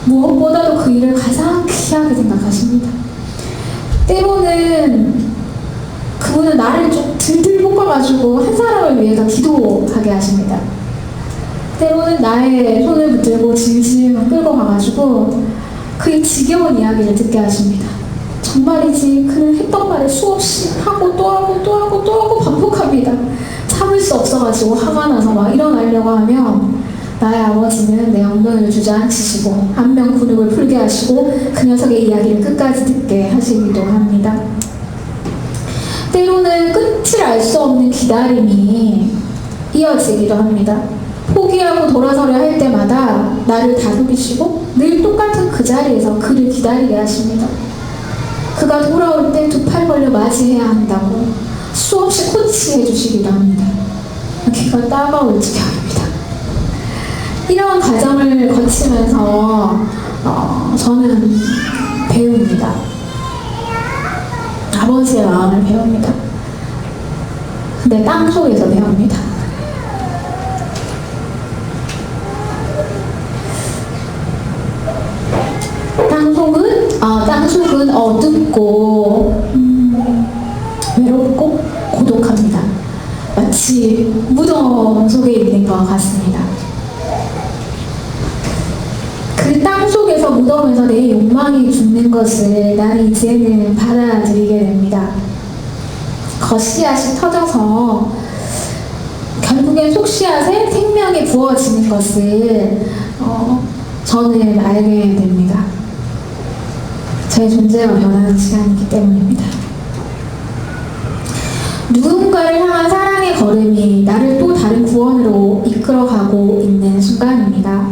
A: 무엇보다도 그 일을 가장 귀하게 생각하십니다. 때로는 그분은 나를 좀 들들 볶아가지고 한 사람을 위해서 기도하게 하십니다. 때로는 나의 손을 붙들고 질질 끌고 가가지고 그의 지겨운 이야기를 듣게 하십니다. 정말이지 그는 했던 말을 수없이 하고 또 하고 또 하고 또 하고 반복합니다. 참을 수 없어가지고 화가 나서 막 일어나려고 하면 나의 아버지는 내 엉덩이를 주저앉히시고 안면 근육을 풀게 하시고 그 녀석의 이야기를 끝까지 듣게 하시기도 합니다. 때로는 끝을 알 수 없는 기다림이 이어지기도 합니다. 포기하고 돌아서려 할 때마다 나를 다독이시고 늘 똑같은 그 자리에서 그를 기다리게 하십니다. 그가 돌아올 때 두 팔 벌려 맞이해야 한다고 수없이 코치해 주시기도 합니다. 귀가 따가울 지경입니다. 이런 과정을 거치면서 저는 배웁니다. 아버지의 마음을 배웁니다. 근데 땅속에서 배웁니다. 땅속은 어둡고 외롭고 고독합니다. 마치 무덤 속에 있는 것 같습니다. 그 땅속에서 무덤에서 내 욕망이 죽는 것을 나는 이제는 받아들이게 됩니다. 겉씨앗이 터져서 결국엔 속씨앗에 생명이 부어지는 것을 저는 알게 됩니다. 제 존재가 변하는 시간이기 때문입니다. 누군가를 향한 사랑의 걸음이 나를 또 다른 구원으로 이끌어가고 있는 순간입니다.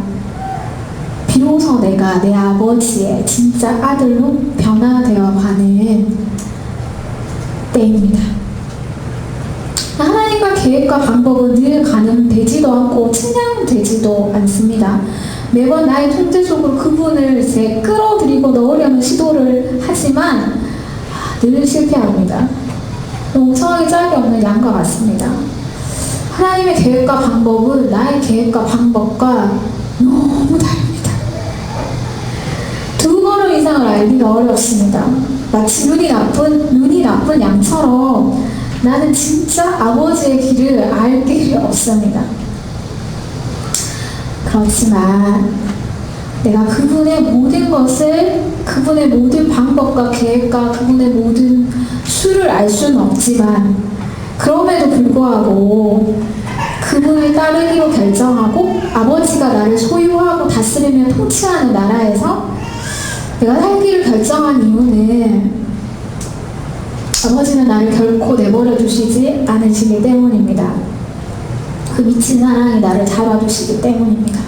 A: 비로소 내가 내 아버지의 진짜 아들로 변화되어 가는 때입니다. 하나님과 계획과 방법은 늘 가늠되지도 않고 측량되지도 않습니다. 매번 나의 존재 속으로 그분을 이제 끌어들이고 넣으려는 시도를 하지만 늘 실패합니다. 엉성하게 짝이 없는 양과 같습니다. 하나님의 계획과 방법은 나의 계획과 방법과 너무 다릅니다. 두 걸음 이상을 알기가 어렵습니다. 마치 눈이 나쁜 양처럼 나는 진짜 아버지의 길을 알 길이 없습니다. 그렇지만 내가 그분의 모든 것을, 그분의 모든 방법과 계획과 그분의 모든 수를 알 수는 없지만 그럼에도 불구하고 그분을 따르기로 결정하고 아버지가 나를 소유하고 다스리며 통치하는 나라에서 내가 살기를 결정한 이유는 아버지는 나를 결코 내버려 두시지 않으시기 때문입니다. 그 미친 사랑이 나를 잡아주시기 때문입니다.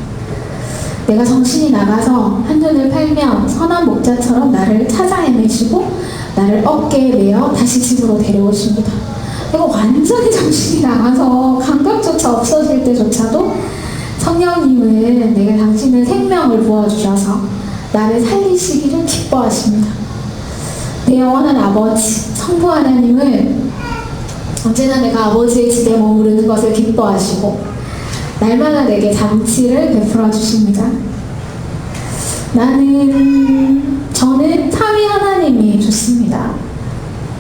A: 내가 정신이 나가서 한눈을 팔면 선한 목자처럼 나를 찾아 헤매시고 나를 어깨에 메어 다시 집으로 데려오십니다. 내가 완전히 정신이 나가서 감각조차 없어질 때조차도 성령님은 내가 당신의 생명을 부어주셔서 나를 살리시기를 기뻐하십니다. 내 영원한 아버지 성부 하나님은 언제나 내가 아버지의 집에 머무르는 것을 기뻐하시고 날마다 내게 잔치를 베풀어 주십니다. 저는 삼위 하나님이 좋습니다.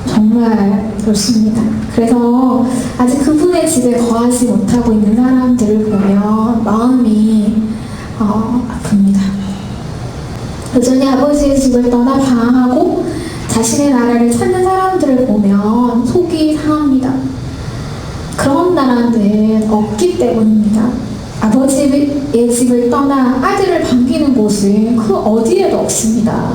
A: 정말 좋습니다. 그래서 아직 그분의 집에 거하지 못하고 있는 사람들을 보면 마음이 아픕니다. 여전히 아버지의 집을 떠나 방황하고 자신의 나라를 찾는 사람들을 보면 속이 상합니다. 그런 나라는 없기 때문입니다. 아버지의 집을 떠나 아들을 반기는 곳은 그 어디에도 없습니다.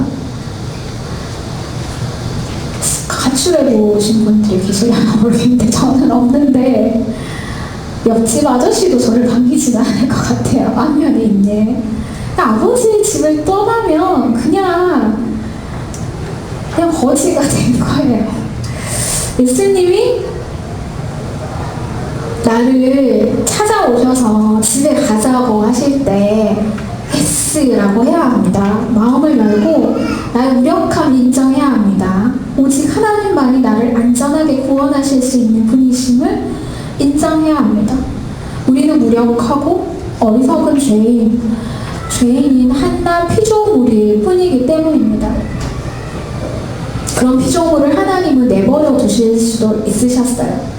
A: 가출해 보신 분들이 계시려나 모르겠는데 저는 없는데 옆집 아저씨도 저를 반기지는 않을 것 같아요. 안면에 있네. 아버지의 집을 떠나면 그냥 거지가 된 거예요. 예수님이 나를 찾아오셔서 집에 가자고 하실 때 예스라고 해야 합니다. 마음을 열고 나의 무력함 인정해야 합니다. 오직 하나님만이 나를 안전하게 구원하실 수 있는 분이심을 인정해야 합니다. 우리는 무력하고 어리석은 죄인인 한낱 피조물일 뿐이기 때문입니다. 그런 피조물을 하나님은 내버려 두실 수도 있으셨어요.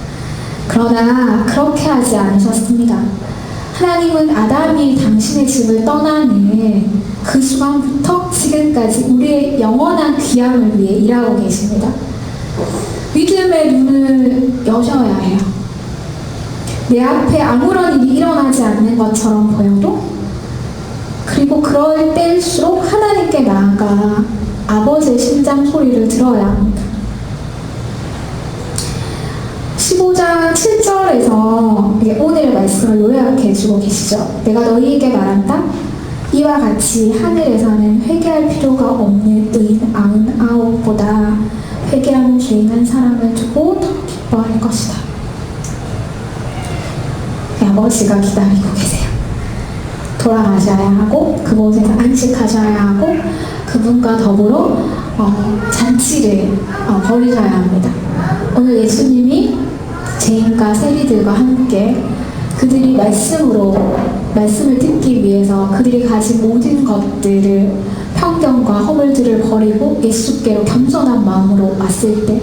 A: 그러나 그렇게 하지 않으셨습니다. 하나님은 아담이 당신의 집을 떠나는 그 순간부터 지금까지 우리의 영원한 귀함을 위해 일하고 계십니다. 믿음의 눈을 여셔야 해요. 내 앞에 아무런 일이 일어나지 않는 것처럼 보여도 그리고 그럴 때일수록 하나님께 나아가 아버지의 심장 소리를 들어야 합니다. 15장 7절에서 오늘의 말씀을 요약해 주고 계시죠. 내가 너희에게 말한다. 이와 같이 하늘에서는 회개할 필요가 없는 의인 99보다 회개하는 죄인 한 사람을 두고 더 기뻐할 것이다. 아버지가 기다리고 계세요. 돌아가셔야 하고 그곳에서 안식하셔야 하고 그분과 더불어 잔치를 벌이셔야 합니다. 오늘 예수님이 죄인과 세리들과 함께 그들이 말씀을 듣기 위해서 그들이 가진 모든 것들을 편견과 허물들을 버리고 예수께로 겸손한 마음으로 왔을 때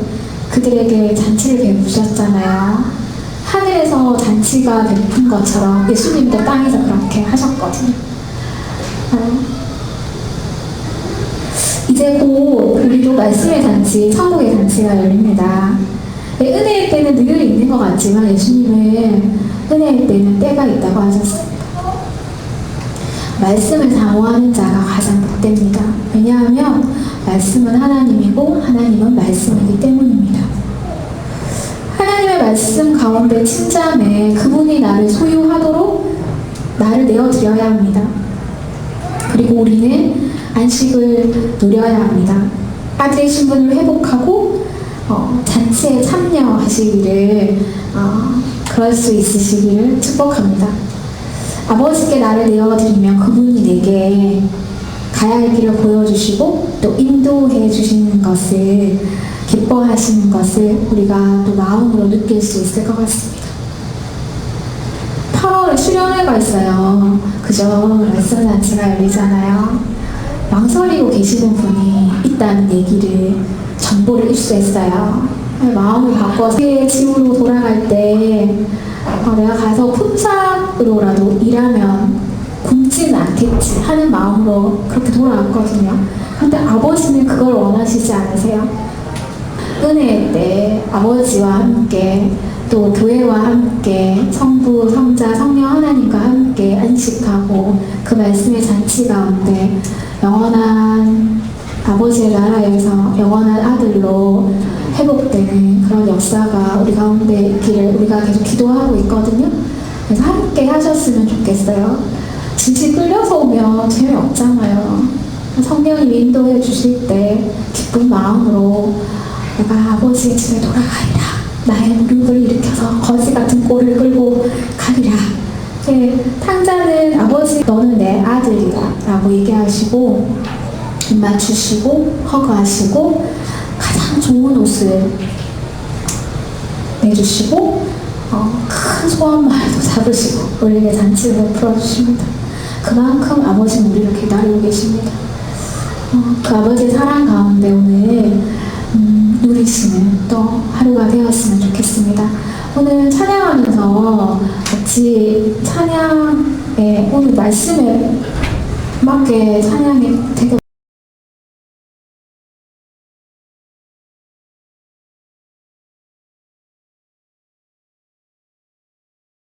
A: 그들에게 잔치를 베푸셨잖아요. 하늘에서 잔치가 베푼 것처럼 예수님도 땅에서 그렇게 하셨거든요. 이제 곧 우리도 말씀의 잔치, 천국의 잔치가 열립니다. 은혜의 때는 늘 있는 것 같지만 예수님은 은혜의 때는 때가 있다고 하셨습니다. 말씀을 사모하는 자가 가장 복됩니다. 왜냐하면 말씀은 하나님이고 하나님은 말씀이기 때문입니다. 하나님의 말씀 가운데 침잠해 그분이 나를 소유하도록 나를 내어드려야 합니다. 그리고 우리는 안식을 누려야 합니다. 아들의 신분을 회복하고 잔치에 참여하시기를 그럴 수 있으시기를 축복합니다. 아버지께 나를 내어드리면 그분이 내게 가야 할 길을 보여주시고 또 인도해 주시는 것을 기뻐하시는 것을 우리가 또 마음으로 느낄 수 있을 것 같습니다. 8월에 수련회가 있어요. 그죠? 말씀 잔치가 열리잖아요. 망설이고 계시는 분이 있다는 얘기를 정보를 입수했어요. 마음을 바꿔서 집으로 돌아갈 때 내가 가서 품삯으로라도 일하면 굶지는 않겠지 하는 마음으로 그렇게 돌아왔거든요. 근데 아버지는 그걸 원하시지 않으세요? 은혜의 때 아버지와 함께 또 교회와 함께 성부, 성자, 성령 하나님과 함께 안식하고 그 말씀의 잔치 가운데 영원한 아버지의 나라에서 영원한 아들로 회복되는 그런 역사가 우리 가운데 있기를 우리가 계속 기도하고 있거든요. 그래서 함께 하셨으면 좋겠어요. 진실 끌려서 오면 재미없잖아요. 성령이 인도해 주실 때 기쁜 마음으로 내가 아버지의 집에 돌아가리라. 나의 무릎을 일으켜서 거지 같은 꼴을 끌고 가리라. 탕자는 아버지 너는 내 아들이다 라고 얘기하시고 입 맞추시고 허가하시고 가장 좋은 옷을 내주시고 큰 소원말도 잡으시고 우리에게 잔치를 풀어주십니다. 그만큼 아버지는 우리를 기다리고 계십니다. 그 아버지의 사랑 가운데 오늘 누리시는 또 하루가 되었으면 좋겠습니다. 오늘 찬양하면서 같이 찬양에 오늘 말씀에 맞게 찬양이 되게